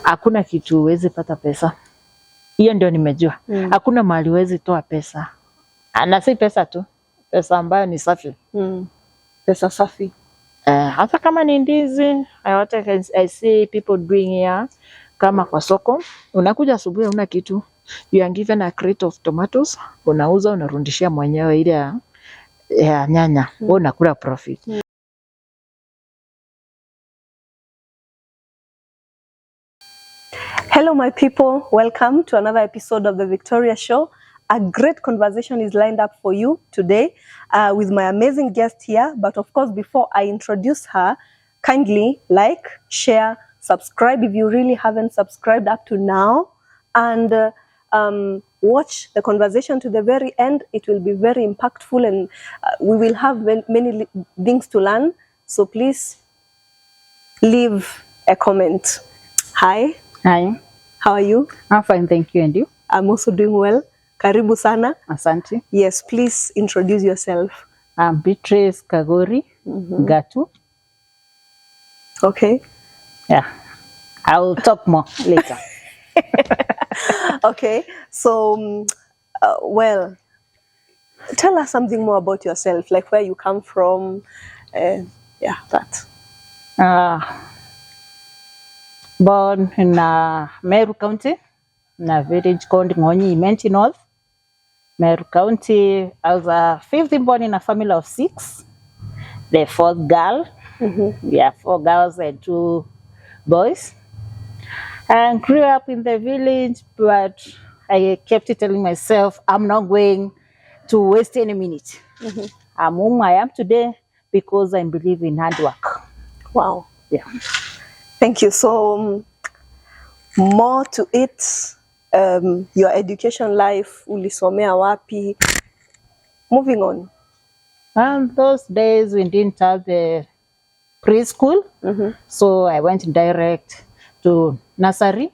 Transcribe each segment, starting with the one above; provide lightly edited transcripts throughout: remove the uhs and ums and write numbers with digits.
hakuna kitu huwezi pata pesa. Hiyo ndio nimejua. Hakuna mahali huwezi toa pesa. Na si pesa tu, pesa ambayo ni safi. Pesa safi. Hata kama ni ndizi, I see people doing here, kama kwa soko, unakuja asubuhi una kitu, you are given a crate of tomatoes, unauza unarudishia mwenyewe ile ya nyanya, unakula profit. Hello my people, welcome to another episode of the Victoria Show. A great conversation is lined up for you today with my amazing guest here. But of course, before I introduce her, kindly like, share, subscribe if you really haven't subscribed up to now, and watch the conversation to the very end. It will be very impactful, and we will have many things to learn. So please leave a comment. Hi. Hi. How are you? I'm fine, thank you. And you? I'm also doing well. Karibu sana. Asante. Yes, please introduce yourself. I'm Beatrice Kagori Gatu. Okay. Yeah, I will talk more later. Okay, so, well, tell us something more about yourself, like where you come from. Yeah, that. Born in Meru County, in a village called Ngonyi, Imenti North. Meru County. I was fifth born in a family of 6. The fourth girl. Yeah, 4 girls and 2 boys. And grew up in the village, but I kept telling myself, I'm not going to waste any minute. I'm whom I am today because I believe in hard work. Wow. Yeah. Thank you. So, more to it, your education life, ulisomea wapi? Moving on. And those days we didn't have the preschool, so I went direct to nursery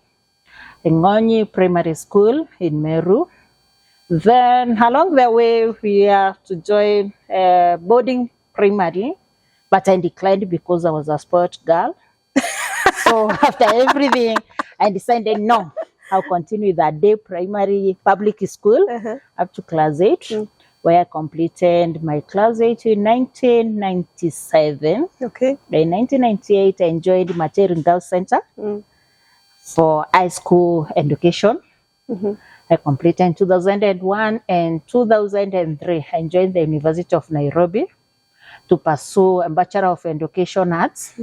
in Ngonyi Primary School in Meru. Then along the way we have to join boarding primary, but I declined because I was a sport girl. So after everything, I decided no, I'll continue with that day primary public school up to class 8, where I completed my class 8 in 1997. Okay. In 1998, I joined Materi Girls Center for high school education. I completed in 2001 and 2003. I joined the University of Nairobi to pursue a Bachelor of Education Arts,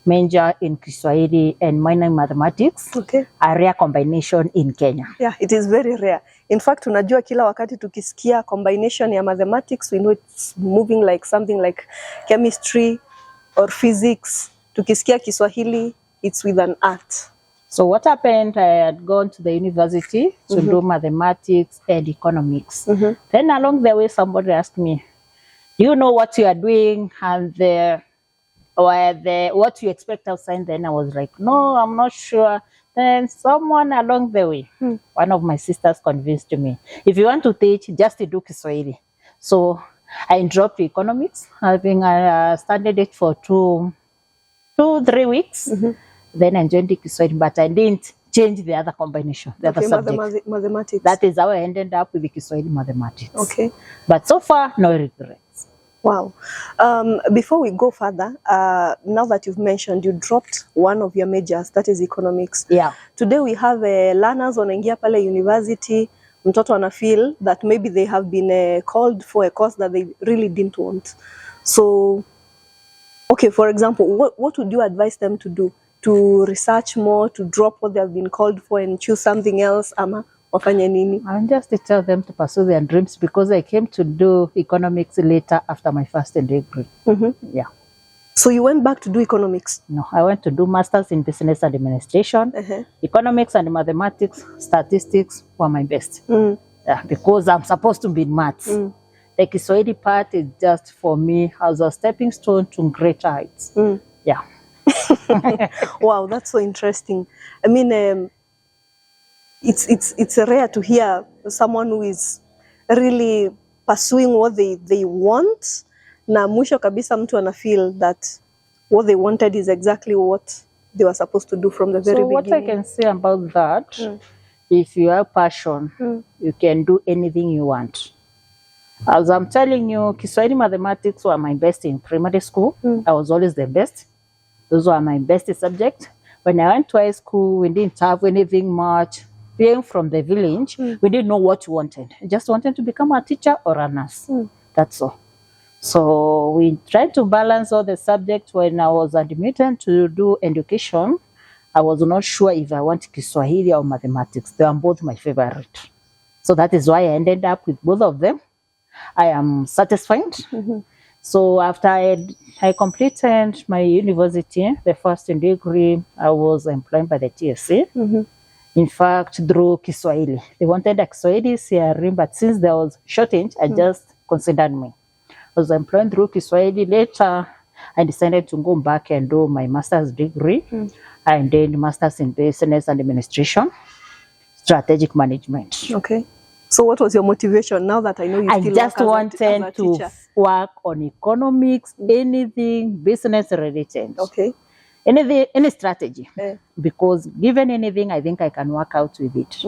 major in Kiswahili and minor in mathematics. Okay. A rare combination in Kenya. Yeah, it is very rare. In fact, unajua kila wakati tukisikia combination ya mathematics, we know it's moving like something like chemistry or physics. Tukisikia Kiswahili, it's with an art. So what happened, I had gone to the university to do mathematics and economics. Then along the way, somebody asked me, do you know what you are doing and what you expect outside? Then I was like, no, I'm not sure. Then someone along the way, one of my sisters convinced me, if you want to teach, just do Kiswahili. So I dropped economics, having studied it for 2-3 weeks. Then I joined the Kiswahili, but I didn't change the other combination, the other subject. Mathematics. That is how I ended up with the Kiswahili mathematics. Okay. But so far, no regrets. Wow. Before we go further, now that you've mentioned you dropped one of your majors, that is economics. Yeah. Today we have learners wanaingia pale university, mtoto ana feel that maybe they have been called for a course that they really didn't want. So, okay, for example, what would you advise them to do? To research more, to drop what they have been called for and choose something else, ama wafanye nini? I just tell them to pursue their dreams because I came to do economics later after my first degree. Yeah. So you went back to do economics? No, I went to do masters in business administration. Economics and mathematics, statistics were my best. Yeah, because I'm supposed to be in maths. The Kiswahili part is just for me as a stepping stone to greater heights. Yeah. Wow, that's so interesting. I mean, it's rare to hear someone who is really pursuing what they want, na mwisho kabisa mtu ana feel that what they wanted is exactly what they were supposed to do from the very So what I beginning? can say about that, if you have passion, you can do anything you want. As I'm telling you, Kiswahili mathematics were my best in primary school. I was always the best. Those were my best subjects. When I went to high school, we didn't have anything much. Being from the village, we didn't know what we wanted. We just wanted to become a teacher or a nurse. That's all. So we tried to balance all the subjects. When I was admitted to do education, I was not sure if I want Kiswahili or mathematics. They are both my favorite. So that is why I ended up with both of them. I am satisfied. So after I completed my university, the first degree, I was employed by the TSC. In fact, through Kiswahili. They wanted a Kiswahili CRE, but since there was shortage, I just considered me. I was employed through Kiswahili. Later, I decided to go back and do my master's degree. I did master's in business administration, strategic management. Okay. So what was your motivation now that I know you I still just work as a wanted to teacher? work on economics, anything business related. Okay. Any strategy. Eh. Because given anything, I think I can work out with it.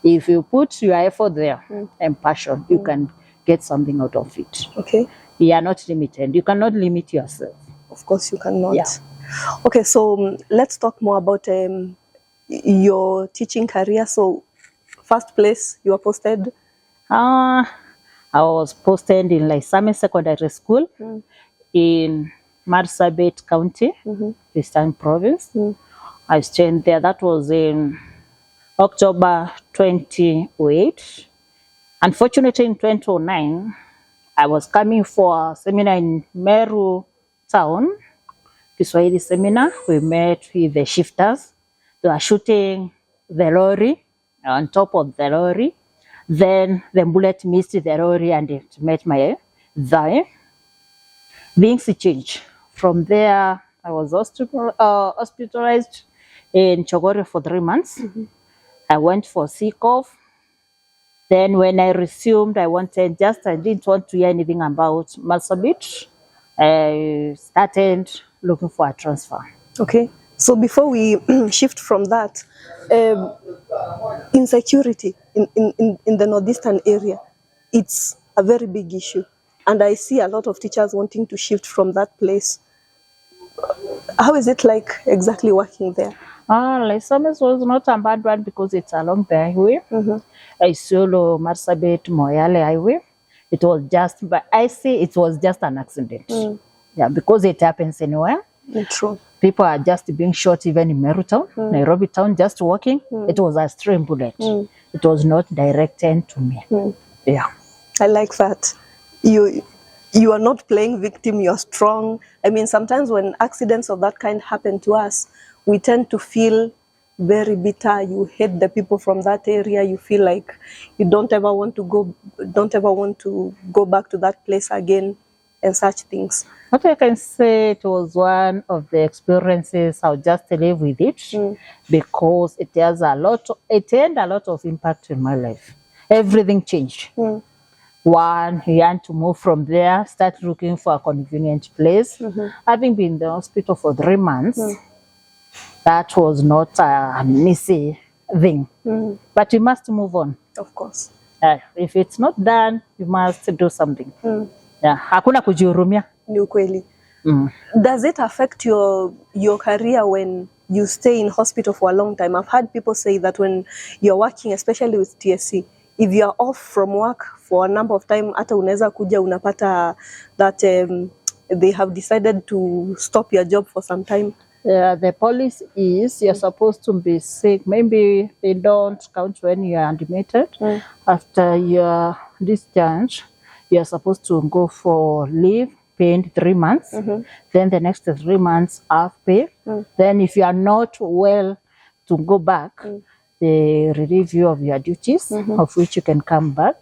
If you put your effort there and passion, you can get something out of it. Okay. You are not limited. You cannot limit yourself. Of course you cannot. Yeah. Okay, so let's talk more about your teaching career. So first place you were posted? I was posted in Laisame Secondary School in Marsabit County, Eastern Province. I stayed there. That was in October 2008. Unfortunately, in 2009, I was coming for a seminar in Meru town, Kiswahili seminar. We met with the shifters. They were shooting the lorry on top of the lorry. Then the bullet missed the lorry and it met my thigh. Things changed. From there, I was hospitalized in Chogore for 3 months. I went for sick off. Then when I resumed, I didn't want to hear anything about Marsabit. I started looking for a transfer. Okay. So before we shift from that, insecurity in the northeastern area, it's a very big issue. And I see a lot of teachers wanting to shift from that place. How is it like exactly working there? Laisames was not a bad one because it's along the highway. Isiolo, Marsabit, Moyale highway. It was just, but I say it was just an accident. Yeah, because it happens anywhere. True. People are just being shot even in Meru town, Nairobi town, just walking. It was a stray bullet. It was not directed to me. Yeah. I like that. You are not playing victim, you're strong. I mean, sometimes when accidents of that kind happen to us, we tend to feel very bitter. You hate the people from that area. You feel like you don't ever want to go back to that place again and such things. What I can say, it was one of the experiences. I'll just live with it because it had a lot of impact in my life. Everything changed. One, you had to move from there, start looking for a convenient place. Having been in the hospital for 3 months, that was not an easy thing. But you must move on. Of course. If it's not done, you must do something. Hakuna kujihurumia. Ni ukweli. Does it affect your career when you stay in hospital for a long time? I've had people say that when you're working, especially with TSC, if you're off from work for a number of time, hata unaweza kuja unapata that they have decided to stop your job for some time. The policy is you're supposed to be sick. Maybe they don't count when you are admitted. After your discharge, you're supposed to go for leave, paid 3 months. Then the next 3 months half pay. Then if you are not well to go back, they relieve you of your duties, of which you can come back.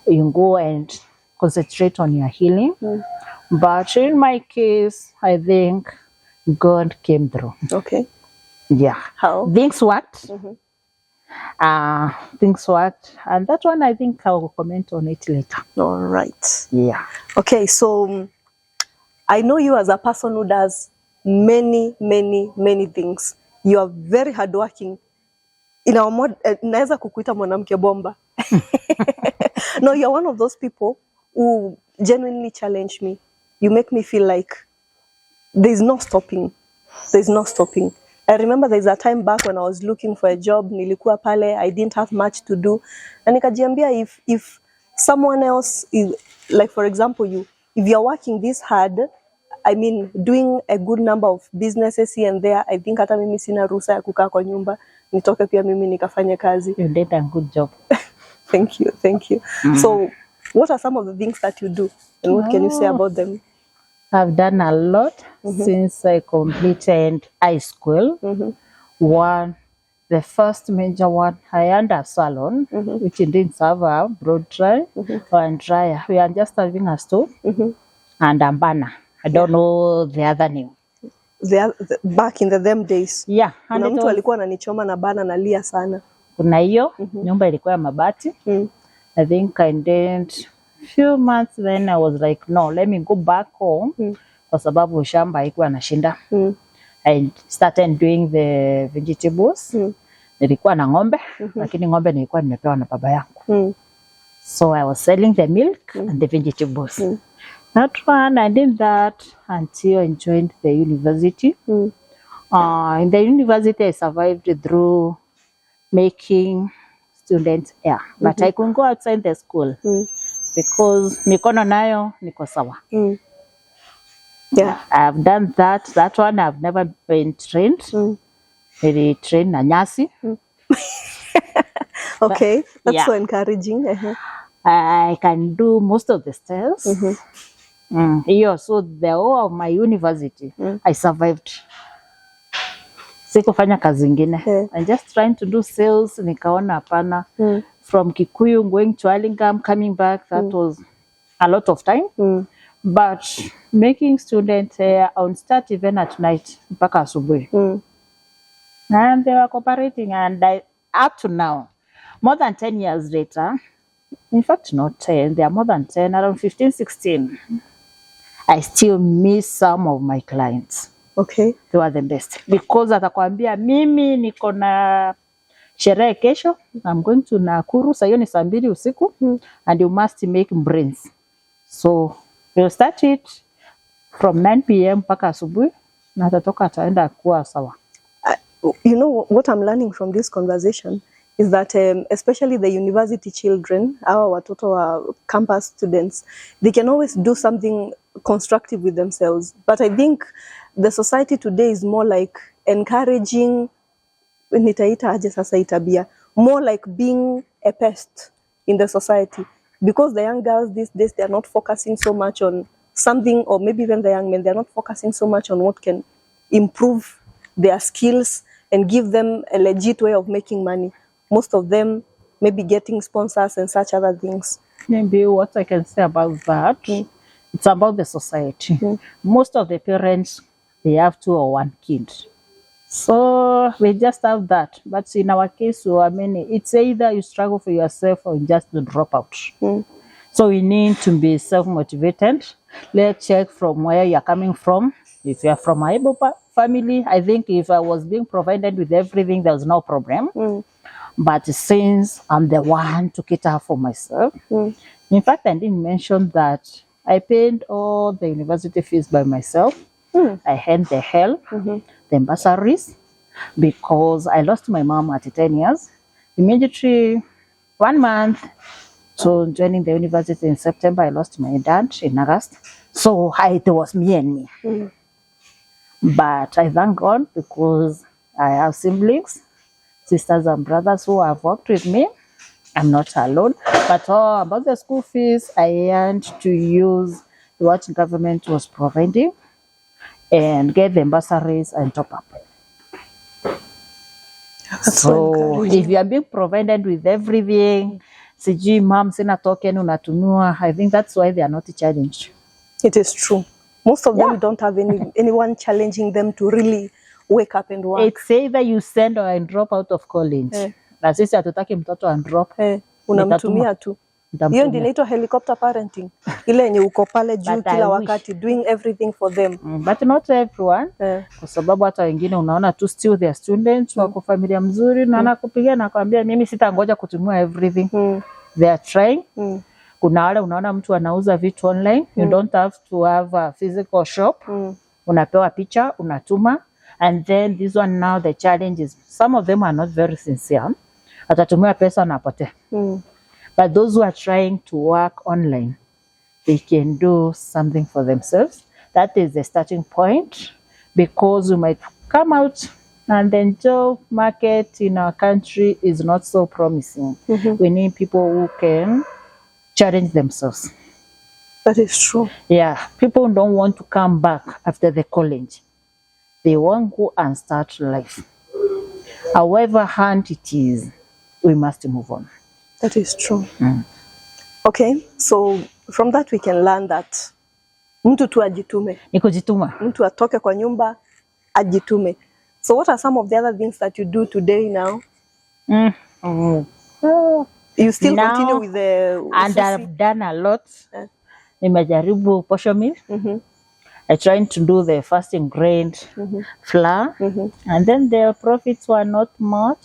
You go and concentrate on your healing. But in my case, I think God came through. Okay. Yeah. How? Things worked. Things worked. And that one, I think I will comment on it later. All right. Yeah. Okay, so I know you as a person who does many things. You are very hardworking. In our naweza kukuita mwanamke bomba. No, you're one of those people who genuinely challenge me. You make me feel like there's no stopping. There's no stopping. I remember there's a time back when I was looking for a job, nilikuwa pale, I didn't have much to do. Na nikajiambia if someone else is, like for example you, if you're working this hard, I mean doing a good number of businesses here and there, I think hata mimi sina ruhusa ya kukaa kwa nyumba, nitoke pia mimi nikafanye kazi. You did a good job. Thank you. So what are some of the things that you do and what can you say about them? I've done a lot since I completed high school. The first major one, I owned a salon, which didn't have a broad dry or dryer. We are just having a stove and a burner. I don't know the other name. Back in them days. Yeah. Kuna mtu alikuwa ananichoma na bana nalia sana. Kuna hiyo, nyumba ilikuwa ya mabati. I think I did few months then I was like, no, let me go back home. Kwa sababu shamba haikuwa nashinda. I started doing the vegetables. Nilikuwa na ng'ombe, lakini ng'ombe nilikuwa nimepewa na baba yangu. So I was selling the milk and the vegetables. That one, I did that until I joined the university. In the university, I survived through making students hair. But I couldn't go outside the school because mikono nayo niko sawa. Yeah, I've done that. That one I've never been trained. Very trained na nyasi. Okay, that's so encouraging. I can do most of the stairs. So the whole of my university, I survived. Sikufanya kazi ingine. I'm just trying to do sales. Nikaona hapana. From Kikuyu going to Alingam, coming back, that was a lot of time. But making students on start even at night, mpaka asubuhi. And they were cooperating, and up to now, more than 10 years later, in fact not 10, they are more than 10, around 15, 16, I still miss some of my clients. Okay. They were the best. Because atakwambia mimi niko na sherehe kesho, I'm going to Nakuru, saa hiyo ni saa 2 usiku, and you must make brains. So we'll start it from 9 p.m. mpaka asubuhi, na atatoka ataenda kuwa sawa. You know what I'm learning from this conversation is that especially the university children, our watoto wa campus students, they can always do something constructive with themselves. But I think the society today is more like encouraging, nitaita aje sasa itabia, more like being a pest in the society. Because the young girls these days, they are not focusing so much on something, or maybe even the young men, they are not focusing so much on what can improve their skills and give them a legit way of making money. Most of them maybe getting sponsors and such other things. Maybe what I can say about that, it's about the society. Most of the parents, they have 2 or 1 kid. So we just have that. But in our case, it's either you struggle for yourself or you just drop out. So we need to be self-motivated. Let's check from where you're coming from. If you're from a able family, I think if I was being provided with everything, there was no problem. But since I'm the one to cater for myself, in fact, I didn't mention that I paid all the university fees by myself. I had the help, the bursaries, because I lost my mom at 10 years. Immediately, 1 month to joining the university in September, I lost my dad in August. So it was me and me. But I thank God because I have siblings, sisters and brothers who have worked with me. I'm not alone. But about the school fees, I had to use what government was providing and get the bursaries and top up. So if you are being provided with everything, sijui mom sina token unatunua, I think that's why they are not challenged. It is true. Most of them don't have anyone challenging them to really wake up and work. It's either you send or I drop out of college. Na sisi hatutaki mtoto and drop. Unamtumia tu. Hiyo ndio inaitwa helicopter parenting. Ile yenye uko pale juu kila wakati doing everything for them. But not everyone. Kwa sababu hata wengine unaona tu still their students wako familia mzuri na anakupigia na kwambia mimi sitangoja kutumia everything. They are trying. Kuna wale unaona mtu anauza vitu online. You don't have to have a physical shop. Unapewa picha, unatuma. And then this one now the challenge is some of them are not very sincere. Atatumia pesa na apotea. But those who are trying to work online, they can do something for themselves. That is the starting point, because we might come out and the job market in our country is not so promising. We need people who can challenge themselves. That is true. Yeah, people don't want to come back after the college. They want to go and start life. However hard it is, we must move on. That is true. Okay, so from that we can learn that mtu tu ajitume. Ni kujituma. Mtu atoke kwa nyumba ajitume. So what are some of the other things that you do today now? You still now, continue with the and I've done a lot. Nimejaribu posho meal. I tried to do the fasting grain flour, and then the profits were not much.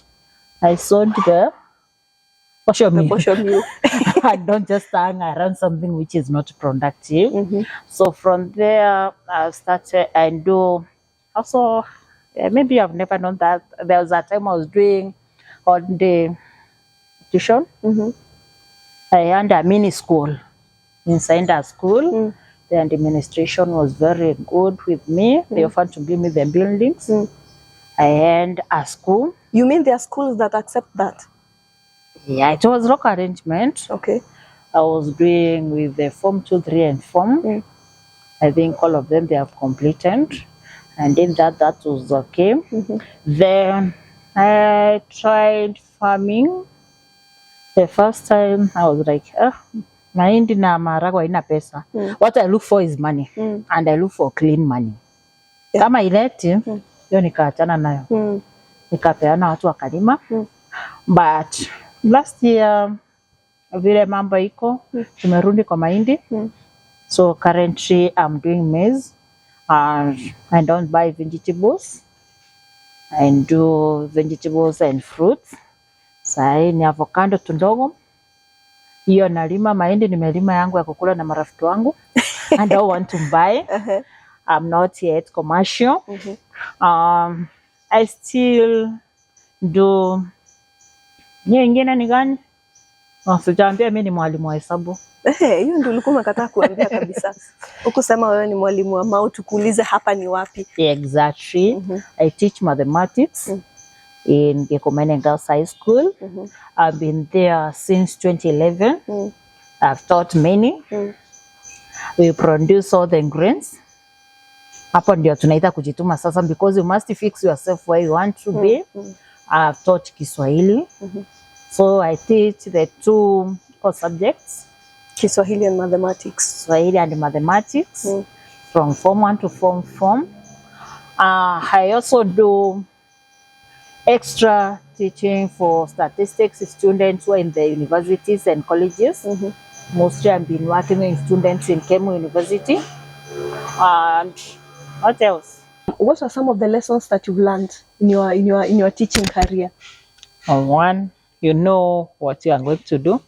I sold the posho meal. I don't just hang around something which is not productive. So from there, I started and do also. Maybe I've never known that. There was a time I was doing on the tuition. I had a mini school inside a school. The administration was very good with me. They offered to give me the buildings. I had a school. You mean there are schools that accept that? Yeah, it was local arrangement. Okay. I was doing with the Form 2, 3, and Form. I think all of them they have completed. And in that was okay. Then I tried farming. The first time I was like, mahindi na maharagwe haina pesa. What I look for is money. And I look for clean money. Kama ileti, hiyo nikaachana nayo. Nikapeana watu wakalima. But last year, vile mambo iko, tumerudi kwa mahindi. So currently I'm doing maize. And I don't buy vegetables. I do vegetables and fruits. Sai ni avocado tundogo. Hiyo nalima, mahindi nimelima yangu ya kukula na marafiki wangu. I don't want to buy. I'm not yet commercial. I still do. Nyingine ni gani? Sijaambia mimi ni mwalimu wa hesabu. Hiyo ndio ulikuwa umekataa kuambia kabisa. Ukusema wewe ni mwalimu wa mau, tukuulize hapa ni wapi? Exactly. I teach mathematics in Gekomene Girls High School. I've been there since 2011. I've taught many. We produce all the ingredients. Hapo ndio tunaita kujituma sasa, because you must fix yourself where you want to be. I've taught Kiswahili. So I teach the two core subjects. Kiswahili and mathematics. Swahili and mathematics from Form 1 to Form 4. I also do extra teaching for statistics students who are in the universities and colleges. Mostly I've been working with students in Kemu University. And what else? What are some of the lessons that you've learned in your teaching career? One, you know what you are going to do.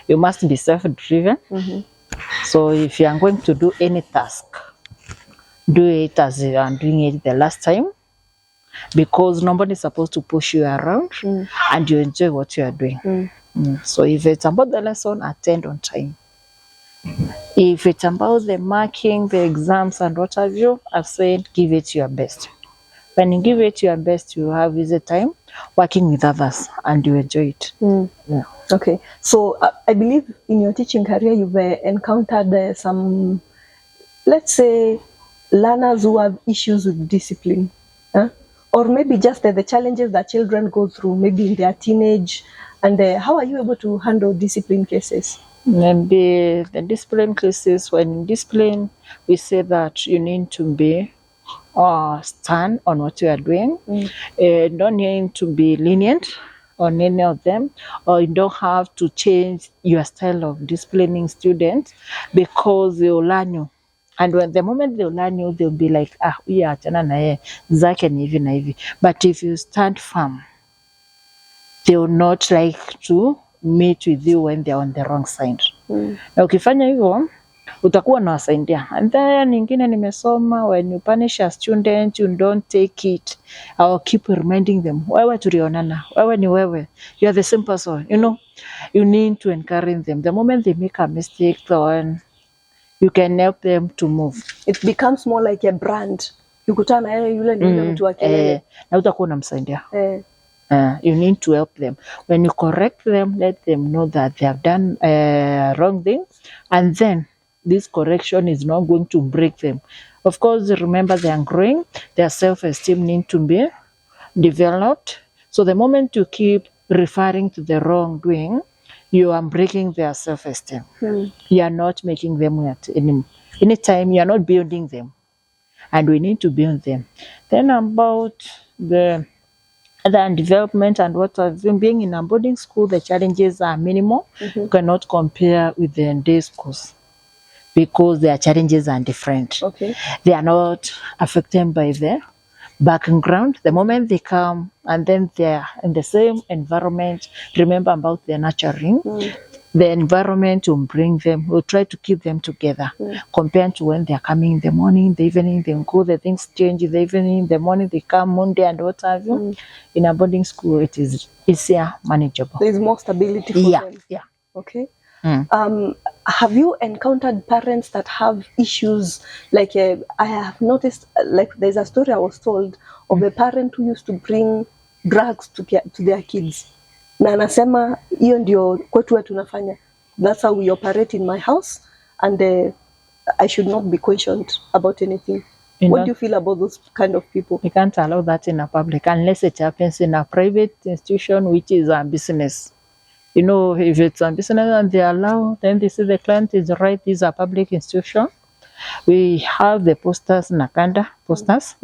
You must be self-driven. So if you are going to do any task, do it as you are doing it the last time, because nobody is supposed to push you around and you enjoy what you are doing. So if it's about the lesson, attend on time. If it's about the marking, the exams and what have you, I've said give it your best. When you give it your best, you have easy time working with others and you enjoy it. Yeah. Okay. So I believe in your teaching career, you've encountered some, let's say, learners who have issues with discipline. Or maybe just the challenges that children go through, maybe in their teenage. And how are you able to handle discipline cases? Maybe the discipline cases, when in discipline, we say that you need to be stand on what you are doing. Don't need to be lenient on any of them, or you don't have to change your style of disciplining students, because they'll learn you. And when the moment they'll learn you, they'll be like, ah, huyu achana na yeye, zake ni hivi na hivi. But if you stand firm, they will not like to meet with you when they're on the wrong side. Na ukifanya hivyo, utakuwa unawasaidia. And then nyingine nimesoma, when you punish a student, you don't take it. I'll keep reminding them, wewe tulionana, wewe ni wewe. You are the same person, you know. You need to encourage them. The moment they make a mistake, then you can help them to move. It becomes more like a brand. Ukutana na yeye yule ni yule mtu wa kelele. Na utakuwa unamsaidia. You need to help them. When you correct them, let them know that they have done wrong thing, and then this correction is not going to break them. Of course, remember they are growing, their self-esteem needs to be developed. So the moment you keep referring to the wrongdoing, you are breaking their self-esteem. You are not making them at any time, you are not building them. And we need to build them. Then about the development and what I've been being in a boarding school, the challenges are minimal. You cannot compare with the day schools, because their challenges are different. Okay. They are not affected by the background. The moment they come and then they're in the same environment, remember about their nurturing. The environment will bring them, will try to keep them together, compared to when they're coming in the morning, the evening, they go, the things change in the evening, in the morning, they come Monday and what have you. In a boarding school, it is easier, manageable. There is more stability for them. Yeah. Okay. Have you encountered parents that have issues? Like I have noticed, like there's a story I was told of a parent who used to bring drugs to their kids. Na anasema hiyo ndio kwetu tunafanya. That's how we operate in my house, and I should not be questioned about anything. What do you feel about those kind of people? You can't allow that in a public unless it happens in a private institution, which is a business. You know, if it's a business and they allow, then they say the client is right, this is a public institution. We have the posters, Nakanda posters.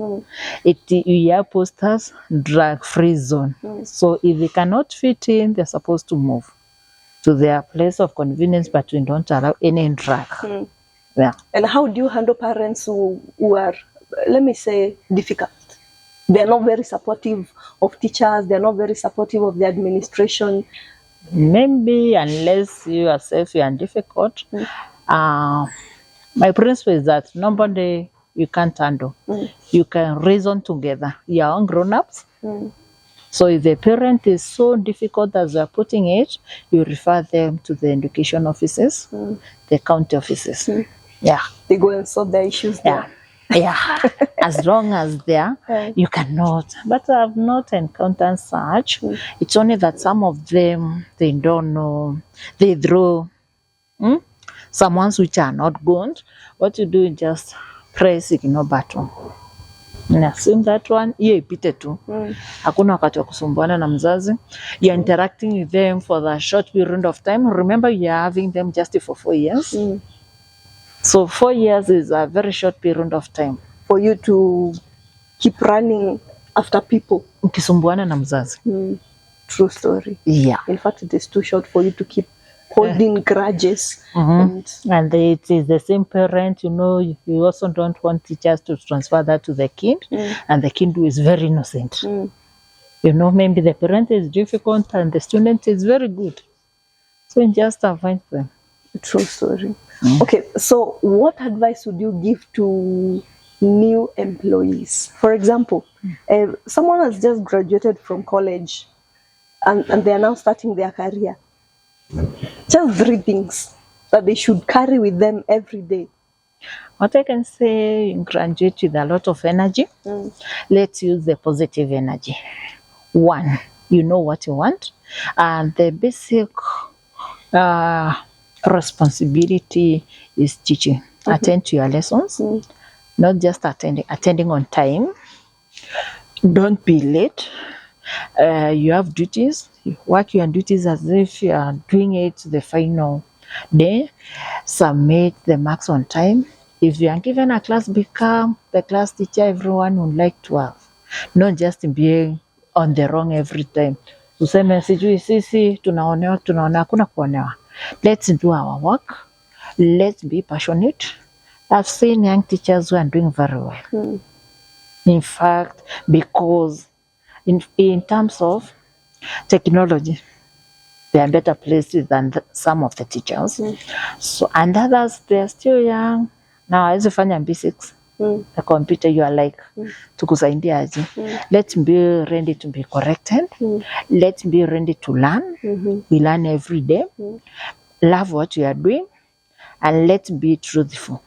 We have posters, drug-free zone. So if they cannot fit in, they're supposed to move to their place of convenience, but we don't allow any drug. Yeah. And how do you handle parents who are, let me say, difficult? They're not very supportive of teachers. They're not very supportive of the administration. Maybe unless you yourself you are difficult. My principle is that nobody you can't handle. You can reason together. You are all grown-ups. So if the parent is so difficult as they are putting it, you refer them to the education offices, the county offices. Yeah. They go and solve their issues there. Yeah. As long as there, you cannot. But I have not encountered such. It's only that some of them, they don't know. They draw some ones which are not good. What you do is just press ignore button. And assume that one, hiyo ipite tu. Hakuna wakati wa kusumbuana na mzazi. You're interacting with them for the short period of time. Remember, you're having them just for 4 years. So 4 years is a very short period of time for you to keep running after people. Ukisumbuana na mzazi. True story. Yeah. In fact, it is too short for you to keep holding grudges. And it is the same parent, you know, you also don't want teachers to transfer that to the kid, and the kid who is very innocent. You know, maybe the parent is difficult and the student is very good. So you just avoid them. True story. Okay, so what advice would you give to new employees? For example, someone has just graduated from college and they are now starting their career. Just 3 things that they should carry with them every day. What I can say, graduate with a lot of energy. Let's use the positive energy. 1, you know what you want. And the basic responsibility is teaching. Attend to your lessons. Not just attending on time. Don't be late. You have duties. You work your duties as if you are doing it the final day. Submit the marks on time. If you are given a class, become the class teacher everyone would like to have. Not just being on the wrong every time. Useme sijui sisi tunaonewa, hakuna kuonewa. Let's do our work. Let's be passionate. I've seen young teachers who are doing very well. In fact, because in terms of technology, they are better placed than some of the teachers. So, and others, they are still young. Now, as a fanya basics, the computer, you are like, tukusaidia aje. Let's be ready to be corrected. Let's be ready to learn. We learn every day. Love what you are doing. And let's be truthful.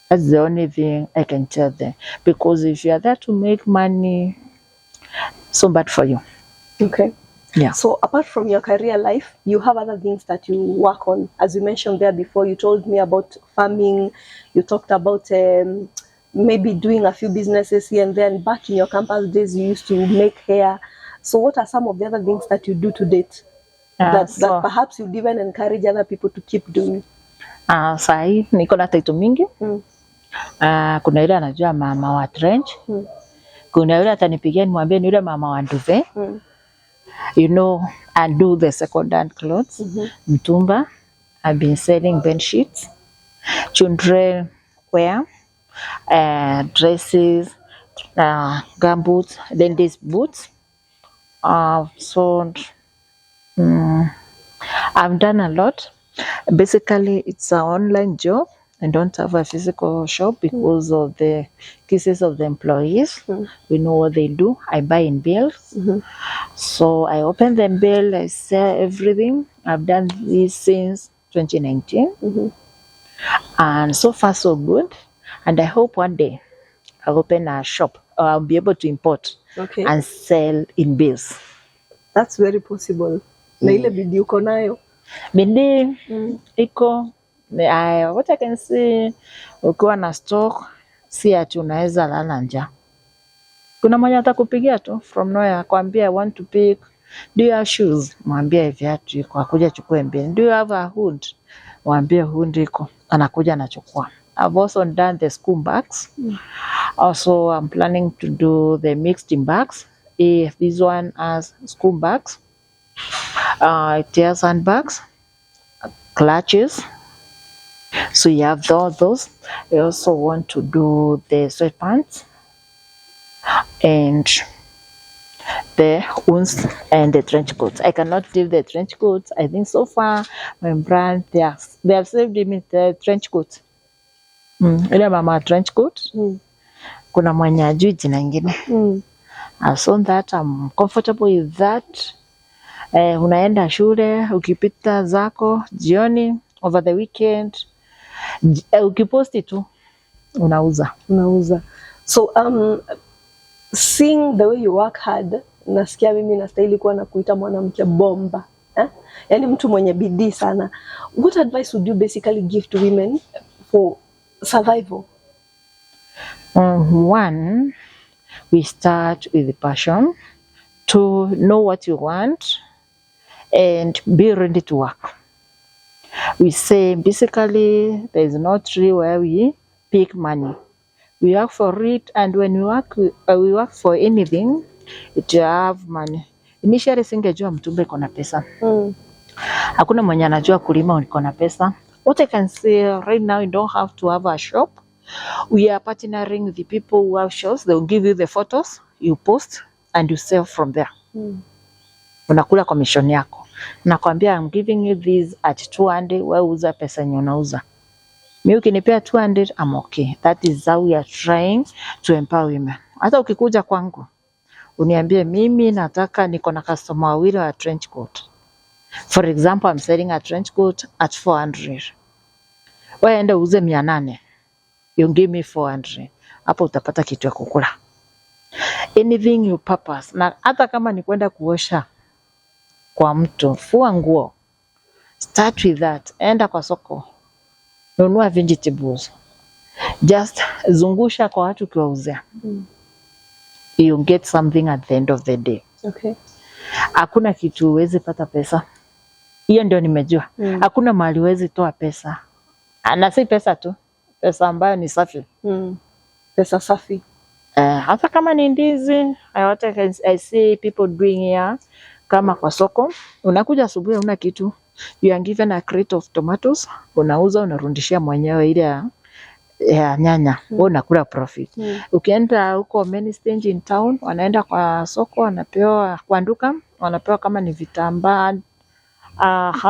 That's the only thing I can tell them. Because if you are there to make money, so bad for you. Okay. Yeah. So apart from your career life, you have other things that you work on. As you mentioned there before, you told me about farming. You talked about maybe doing a few businesses here and there. And back in your campus days, you used to make hair. So what are some of the other things that you do to date that perhaps you'd even encourage other people to keep doing? Sahi niko na title mingi. Kuna ile anajua mama wa trench. Kuna yule atanipigia nimwambie ni yule mama wa nduve. You know, I do the second-hand clothes, mtumba. I've been selling bed sheets, children wear, dresses, gumboots, then these boots. So I've done a lot. Basically, it's an online job. I don't have a physical shop because of the cases of the employees. We know what they do. I buy in bills. So I open the bill, I sell everything. I've done this since 2019. And so far so good. And I hope one day I'll open a shop or I'll be able to import and sell in bills. That's very possible. Na ile bidii uko nayo? Bidii iko. What I can say, ukiwa na stock, si ati unaweza lala njaa. Kuna mwenye atakupigia tu from nowhere akwambia I want to pick, do you have shoes? Mwambie viatu iko, akuja chukue mbili. Do you have a hood? Mwambie hood iko, anakuja anachukua. I've also done the school bags. Also, I'm planning to do the mixed in bags. If this one has school bags, it has handbags, clutches. So you have all those. I also want to do the sweatpants and the wounds and the trench coats. I cannot leave the trench coats. I think so far my brand they have saved me the trench coat. Ile mama trench coat. Kuna mwenye ajui jina ingine. I've sewn that. I'm comfortable with that. Unaenda shule ukipita zako jioni over the weekend. Ukiposti tu unauza. So seeing the way you work hard, nasikia mimi nastahili kuwa nakuita mwanamke bomba. Yaani mtu mwenye bidii sana. What advice would you basically give to women for survival? One, we start with the passion. To know what you want and be ready to work. We say basically there is no tree where we pick money. We work for it, and when we work for anything, it have money. Initially singejua mtumba iko na pesa. Hakuna mwenye anajua kulima iko na pesa. What I can say right now, you don't have to have a shop. We are partnering with the people who have shops. They will give you the photos, you post, and you sell from there. Unakula commission yako. Nakwambia I'm giving you this at 200, wewe uza pesa yenye unauza. Mimi ukinipea 200, I'm okay. That is how we are trying to empower women. Hata ukikuja kwangu, uniambie mimi nataka niko na customer wawili wa trench coat. For example, I'm selling a trench coat at 400. Wewe enda uze 800. You give me 400. Hapo utapata kitu ya kukula. Anything you purpose. Na hata kama ni kwenda kuosha kwa mtu, fua nguo. Start with that. Enda kwa soko. Nunua vegetables. Just zungusha kwa watu ukiwauzia. You get something at the end of the day. Okay. Hakuna kitu huwezi pata pesa. Hiyo ndio nimejua. Hakuna mahali huwezi toa pesa. Na si pesa tu. Pesa ambayo ni safi. Pesa safi. Hata kama ni ndizi, I see people doing here. Kama kwa soko, unakuja asubuhi una kitu, you are given a crate of tomatoes, unauza unarudishia mwenyewe ile ya nyanya, wewe unakula profit. Ukienda huko main stage in town, wanaenda kwa soko, wanapewa kwa duka, wanapewa kama ni vitambaa,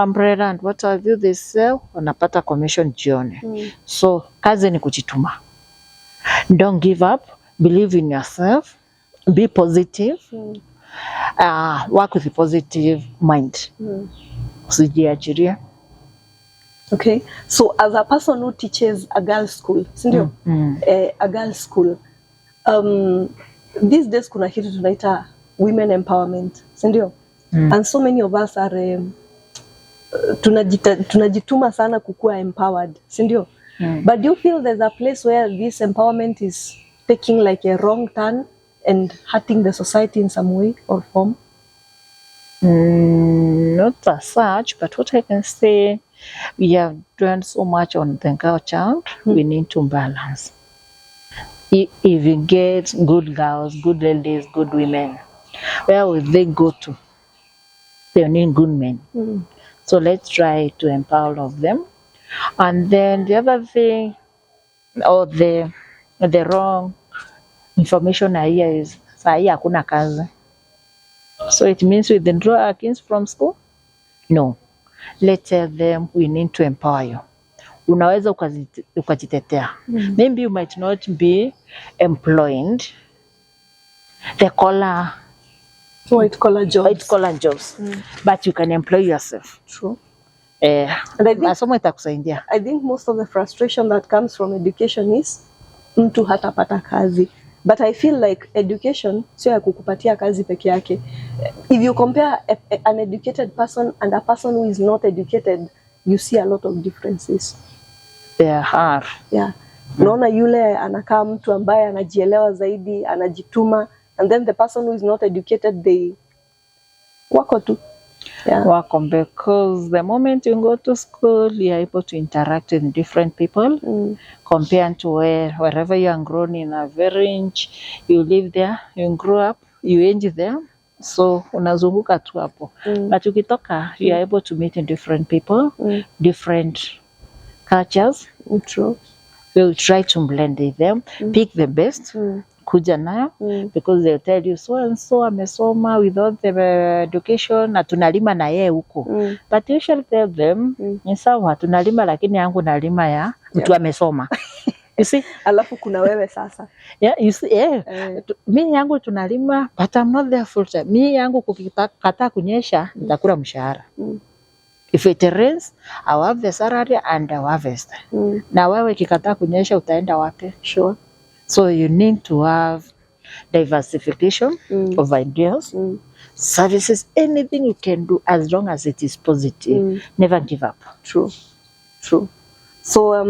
umbrella and what have you, they sell, wanapata commission jioni. So kazi ni kujituma. Don't give up, believe in yourself, be positive. Work with a positive mind. Usijiachirie. Okay, so as a person who teaches a girls school, sindio? A girls school, these days kuna kitu tunaita women empowerment, sindio? And so many of us are tunajituma sana kukua empowered, sindio? But do you feel there's a place where this empowerment is taking like a wrong turn and hurting the society in some way or form? Not as such, but what I can say, we have done so much on the girl child. We need to balance. If you get good girls, good ladies, good women, where will they go to? They need good men. So let's try to empower all of them. And then the other thing, or the wrong information I hear is, sahi hakuna kazi. So it means we withdraw our kids from school? No. Let's tell them we need to empower you. Unaweza ukajitetea. Maybe you might not be employed. They call White collar jobs. But you can employ yourself. True. And I think masomo itakusaidia. I think most of the frustration that comes from education is mtu hatapata kazi. But I feel like education sio ya kukupatia kazi peke yake. If you compare an educated person and a person who is not educated, you see a lot of differences. There are. Yeah. Unaona yule anakaa mtu ambaye anajielewa zaidi, anajituma, and then the person who is not educated, they wako tu. Yeah. Welcome, because the moment you go to school, you are able to interact with different people, compared to wherever you are grown in a village, you live there, you grow up, you age there, so unazunguka tu hapo. But ukitoka, you are able to meet in different people, different cultures. True. We'll try to blend with them, pick the best. Kuja nayo because they'll tell you so and so amesoma without the education na tunalima na yeye huko. But you shall tell them ni sawa tunalima lakini yangu nalima ya mtu amesoma. You see? Alafu kuna wewe sasa. Yeah, you see, mimi yangu tunalima but I'm not there full time. Mimi yangu kukikataa kunyesha nitakula mshahara. If it rains, I'll have the salary and I'll harvest. Na wewe kikataa kunyesha utaenda wapi? Sure. So you need to have diversification of ideas, services, anything you can do as long as it is positive. Never give up. True. So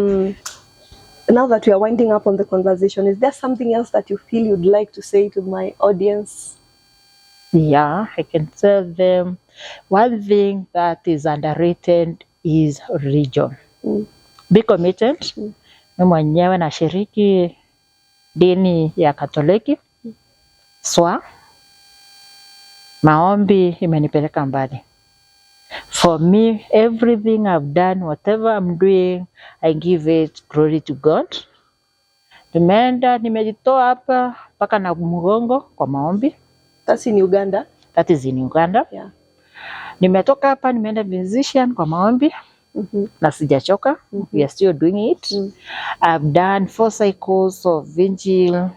now that we are winding up on the conversation, is there something else that you feel you'd like to say to my audience? Yeah, I can tell them one thing that is underrated is religion. Be committed. Mimi mwenyewe nashiriki dini ya Katoliki. Maombi imenipeleka mbali. For me, everything I've done, whatever I'm doing, I give it glory to God. Nimejitoa hapa mpaka na mgongo kwa maombi. That's in Uganda? That is in Uganda. Yeah. Nimetoka hapa nimeenda musician kwa maombi. Na sijachoka. We are still doing it. I've done 4 cycles of Vigil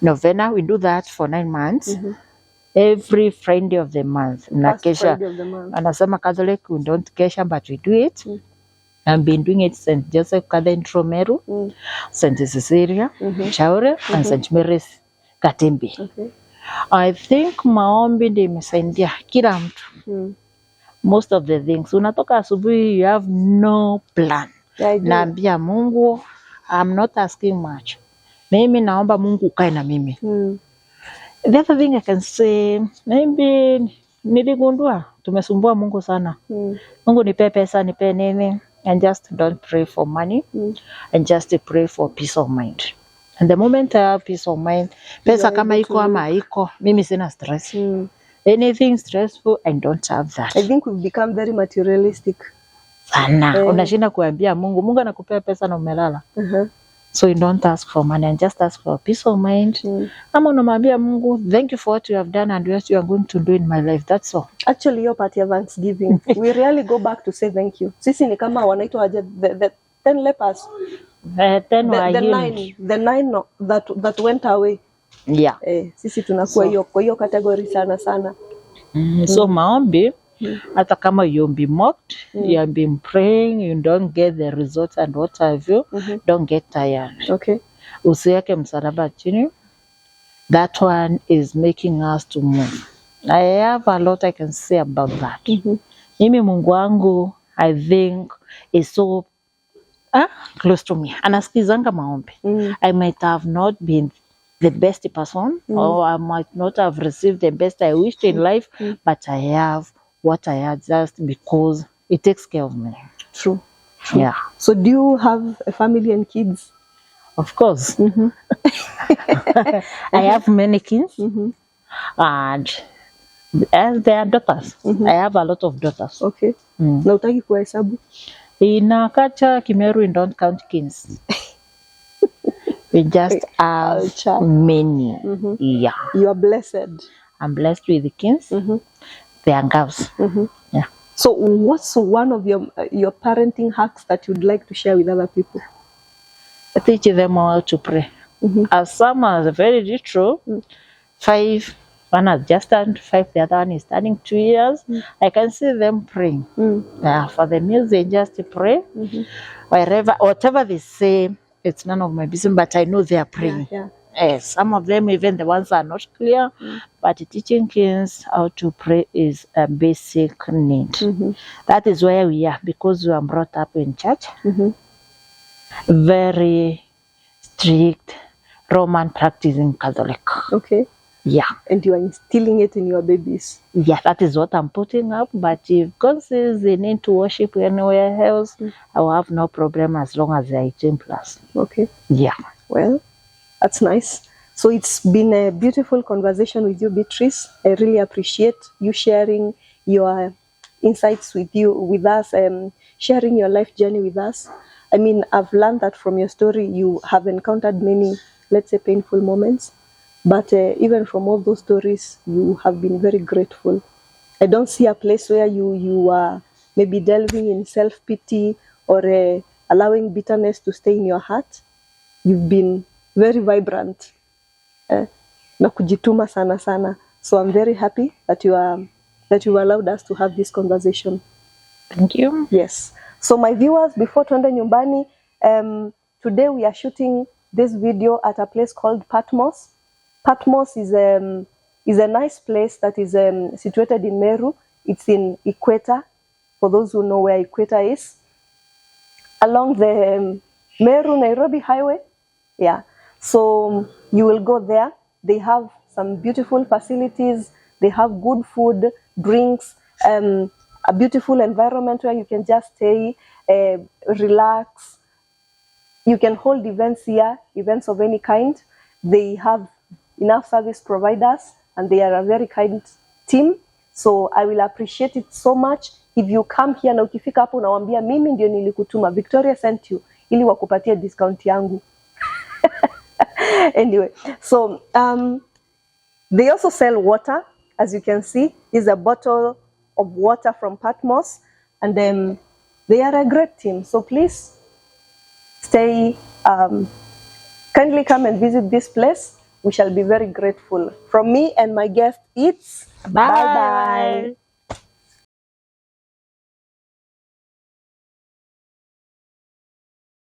Novena. We do that for 9 months. Every Friday of the month. Kesha. Anasema Catholic, we don't kesha, but we do it. I've been doing it St. Joseph Cathedral Meru, St. Cecilia, Chaure, and St. Mary's Katembi. Okay. I think maombi ndio imesaidia kila mtu. Most of the things. Unatoka asubuhi, you have no plan. Naambia Mungu, I'm not asking much. Mimi naomba Mungu ukae na mimi. The other thing I can say, maybe niligundua tumesumbua Mungu sana. Mungu nipe pesa, nipe nini, and just don't pray for money, and just pray for peace of mind. And the moment I have peace of mind, pesa kama iko ama haiko, mimi sina stress. Anything stressful, I don't have that. I think we've become very materialistic. Sana. Unashinda kuambia Mungu anakupea pesa na umelala. So you don't ask for money and just ask for peace of mind. Ama unamwambia Mungu, thank you for what you have done and what you are going to do in my life. That's all. Actually, your part of Thanksgiving, we rarely go back to say thank you. Sisi ni kama wanaitwa the 10 lepers. The nine that went away. Yeah. Sisi tunakuwa hiyo kwa hiyo category sana. So maombi, hata kama you'll be mocked, you have been praying, you don't get the results and what have you, don't get tired. Okay. Usiweke msalaba chini. That one is making us to move. I have a lot I can say about that. Mimi Mungu wangu, I think, is so close to me. Anasikizanga maombi. I might have not been the best person, or I might not have received the best I wished in life, but I have what I had just because it takes care of me. True. Yeah. So do you have a family and kids? Of course. I have many kids, and they are daughters. I have a lot of daughters. Okay. Na utaki kuhesabu? In our culture, Kimeru, we don't count kids. We just have many. Yeah. You are blessed. I'm blessed with the kids. They are girls. Yeah. So what's one of your parenting hacks that you'd like to share with other people? I teach them how to pray. As some are very little, 5, one has just turned 5, the other one is turning 2 years. I can see them praying. For the meals, they just pray. Whatever they say, it's none of my business, but I know they are praying. Some of them, even the ones are not clear, but teaching kids how to pray is a basic need. That is where we are, because we are brought up in church. Very strict Roman practicing Catholic. Okay. Yeah. And you are instilling it in your babies. Yeah, that is what I'm putting up. But if God says they need to worship anywhere else, I will have no problem as long as they are 18+. Okay. Yeah. Well, that's nice. So it's been a beautiful conversation with you, Beatrice. I really appreciate you sharing your insights with us, sharing your life journey with us. I mean, I've learned that from your story, you have encountered many, let's say, painful moments. But even from all those stories, you have been very grateful. I don't see a place where you are maybe delving in self-pity or allowing bitterness to stay in your heart. You've been very vibrant. Na kujituma sana. So I'm very happy that you allowed us to have this conversation. Thank you. Yes. So my viewers, before tuende nyumbani, today we are shooting this video at a place called Patmos. Patmos is a nice place that is situated in Meru. It's in Equator, for those who know where Equator is. Along the Meru-Nairobi highway. Yeah. So you will go there. They have some beautiful facilities. They have good food, drinks, a beautiful environment where you can just stay, relax. You can hold events here, events of any kind. They have enough service providers and they are a very kind team. So I will appreciate it so much if you come here na ukifika hapo unawambia mimi ndio nilikutuma, Victoria sent you, ili wakupatie discount yangu. Anyway, so they also sell water. As you can see, is a bottle of water from Patmos, and they are a great team. So please stay, kindly come and visit this place. We shall be very grateful. From me and my guest, it's bye-bye.